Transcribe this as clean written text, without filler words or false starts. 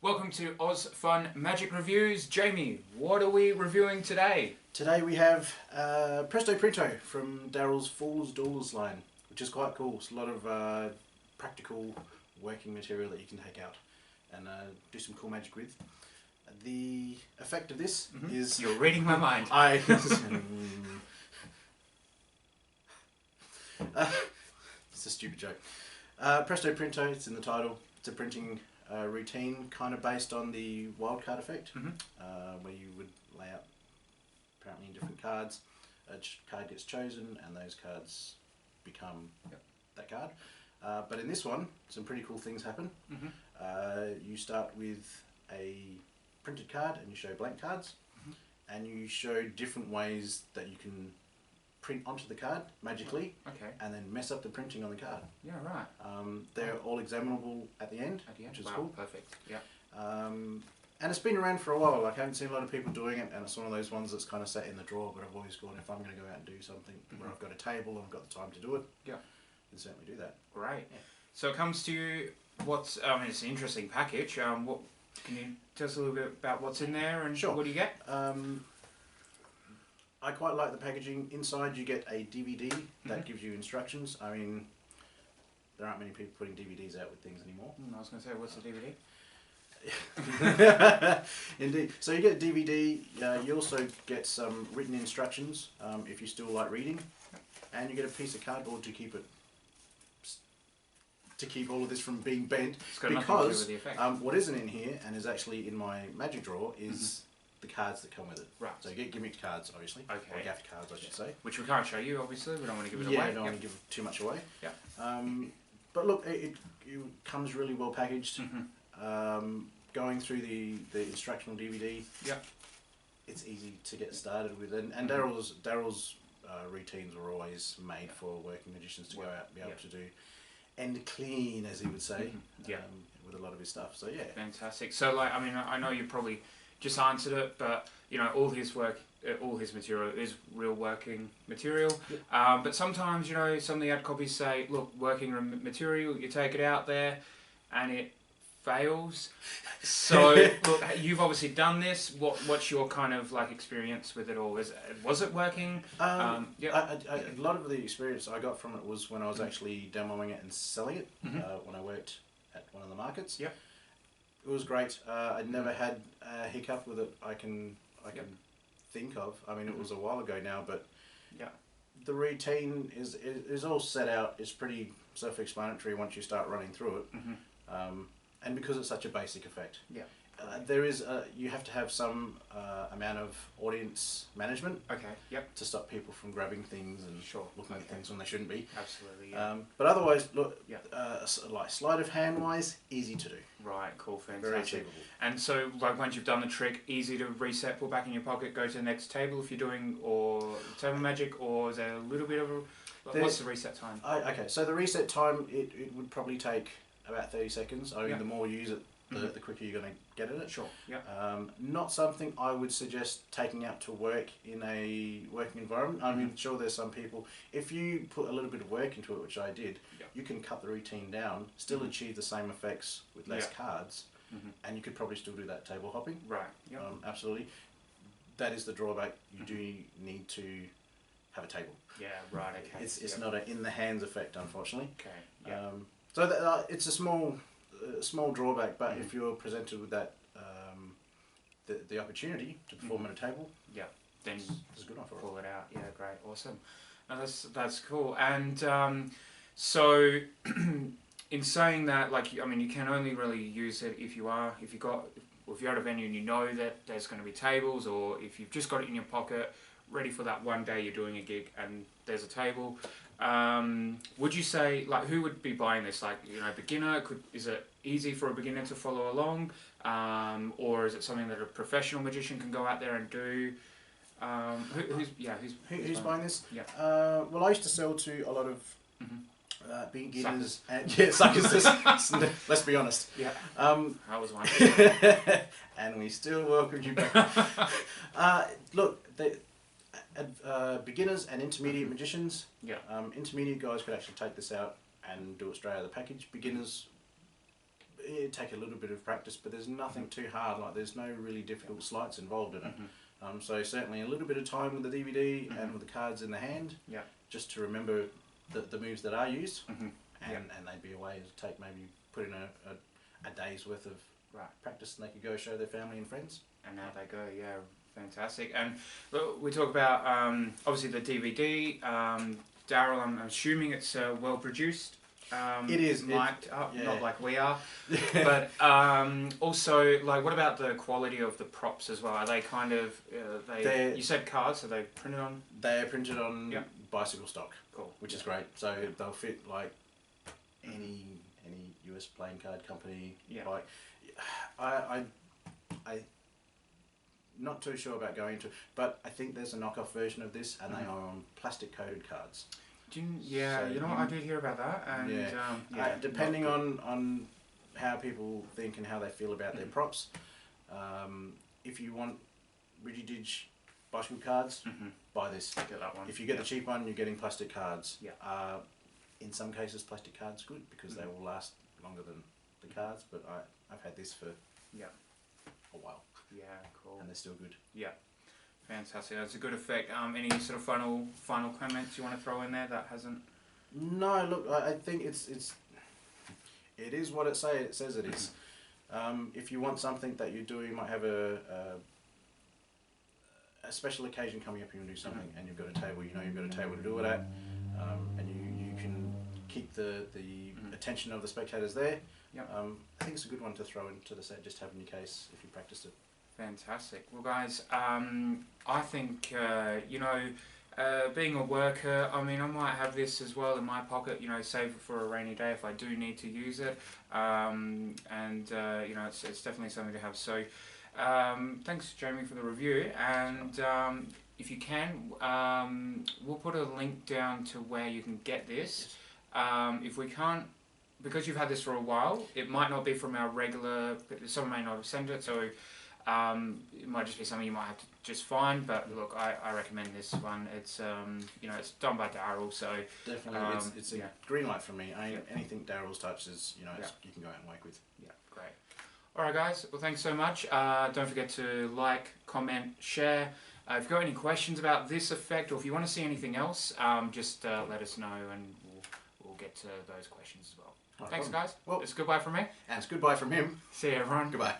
Welcome to Oz Fun Magic Reviews. Jamie, what are we reviewing today? Today we have Presto Printo from Daryl's Fools Duels line, which is quite cool. It's a lot of practical working material that you can take out and do some cool magic with. The effect of this is... You're reading my mind. It's a stupid joke. Presto Printo, it's in the title. It's a printing routine kind of based on the wildcard effect, where you would lay out apparently in different cards. A card gets chosen and those cards become that card. But in this one, some pretty cool things happen. You start with a printed card and you show blank cards, and you show different ways that you can print onto the card magically, and then mess up the printing on the card. Yeah, right. They're all examinable at the end, which is cool. Perfect. Yeah. And it's been around for a while. Like, I haven't seen a lot of people doing it, and it's one of those ones that's kind of sat in the drawer. But I've always gone, if I'm going to go out and do something where I've got a table and I've got the time to do it, then certainly do that. Great. Yeah. So it comes to you. What's? I mean, it's an interesting package. What can you tell us a little bit about what's in there and what do you get? I quite like the packaging. Inside you get a DVD that gives you instructions. I mean, there aren't many people putting DVDs out with things anymore. I was going to say, what's the DVD? Indeed. So you get a DVD, you also get some written instructions if you still like reading, and you get a piece of cardboard to keep all of this from being bent. It's got nothing to do with the effect. What isn't in here, and is actually in my magic drawer, is the cards that come with it. Right. So you get gimmicked cards, obviously. Or gaffed cards, I should say. Which we can't show you, obviously. We don't want to give it away. Yeah, don't want to give too much away. Yeah. But look, it comes really well packaged. Going through the instructional DVD, it's easy to get started with. And Daryl's routines were always made for working magicians to go out and be able to do end clean, as he would say, with a lot of his stuff. So yeah. Fantastic. So, like, I mean, I know you probably just answered it, but you know, all his work, all his material is real working material. But sometimes, you know, some of the ad copies say, look, working material, you take it out there and it fails. So look, you've obviously done this. What's your kind of like experience with it all? Was it working? A lot of the experience I got from it was when I was actually demoing it and selling it, when I worked at one of the markets. It was great. I never had a hiccup with it I can think of. I mean, it was a while ago now, but the routine is all set out. It's pretty self-explanatory once you start running through it. And because it's such a basic effect, there is you have to have some amount of audience management. To stop people from grabbing things and looking at things when they shouldn't be. Absolutely. But otherwise, look, like sleight of hand wise, easy to do. Right. Cool. Fantastic. Very achievable. And so, like, once you've done the trick, easy to reset, put back in your pocket, go to the next table if you're doing or table magic, or is there a little bit of a what's the reset time? Okay, so the reset time it would probably take about 30 seconds. I mean, the more you use it, the quicker you're going to get at it. Not something I would suggest taking out to work in a working environment. I mean, sure, there's some people, if you put a little bit of work into it, which I did, you can cut the routine down, still achieve the same effects with less cards, and you could probably still do that table hopping. Right. Absolutely. That is the drawback. You do need to have a table. Yeah, right, okay. It's not an in-the-hands effect, unfortunately. Okay, So it's a small drawback, but if you're presented with that, the opportunity to perform at a table, then it's a good one for pull it out. Yeah, great, awesome. No, that's cool. And so, in saying that, like, I mean, you can only really use it if you're at a venue and you know that there's going to be tables, or if you've just got it in your pocket, ready for that one day you're doing a gig and there's a table. Would you say, like, who would be buying this? Like, you know, beginner? Is it easy for a beginner to follow along, or is it something that a professional magician can go out there and do? Who's buying this? Yeah. Well, I used to sell to a lot of beginners and suckers. Let's be honest. Yeah. I was one. And we still welcome you back. Look, beginners and intermediate magicians. Intermediate guys could actually take this out and do it straight out of the package. Beginners, It'd take a little bit of practice, but there's nothing too hard. Like there's no really difficult sleights involved in it. So certainly a little bit of time with the DVD and with the cards in the hand, just to remember the moves that are used, and they'd be away to take maybe put in a day's worth of practice, and they could go show their family and friends. And now they go, yeah, fantastic. And look, we talk about obviously the DVD. Daryl, I'm assuming it's well produced. It is mic'd up, not like we are. But also, like, what about the quality of the props as well? Are they kind of you said cards, so they printed on? They're printed on bicycle stock, which is great. So they'll fit like any US playing card company. Like, I not too sure about going to, but I think there's a knockoff version of this, and they are on plastic coated cards. So you know what, I did hear about that, and depending on how people think and how they feel about their props, if you want Rigididge bicycle cards, buy this. Get that one. If you get the cheap one, you're getting plastic cards. Yeah. In some cases, plastic cards good because they will last longer than the cards. But I've had this for a while. Yeah, cool. And they're still good. Yeah. Fantastic. That's a good effect. Any sort of final comments you want to throw in there that hasn't? No, look, I think it is what it says it is. If you want something that you do, you might have a special occasion coming up, you want to do something, and you've got a table. You know you've got a table to do it at, and you can keep the attention of the spectators there. I think it's a good one to throw into the set, just have in your case if you practiced it. Fantastic. Well, guys, I think, being a worker, I mean, I might have this as well in my pocket, save it for a rainy day if I do need to use it. It's definitely something to have. So, thanks, Jamie, for the review. And if you can, we'll put a link down to where you can get this. If we can't, because you've had this for a while, it might not be from our regular, someone may not have sent it, so it might just be something you might have to just find, but look, I recommend this one. It's it's done by Daryl, so definitely it's a green light from me. Anything Daryl's touches, you can go out and work with. Yeah, great. All right, guys. Well, thanks so much. Don't forget to like, comment, share. If you've got any questions about this effect, or if you want to see anything else, just let us know, and we'll get to those questions as well. Thanks, guys. Well, it's goodbye from me. And it's goodbye from him. See you, everyone. Goodbye.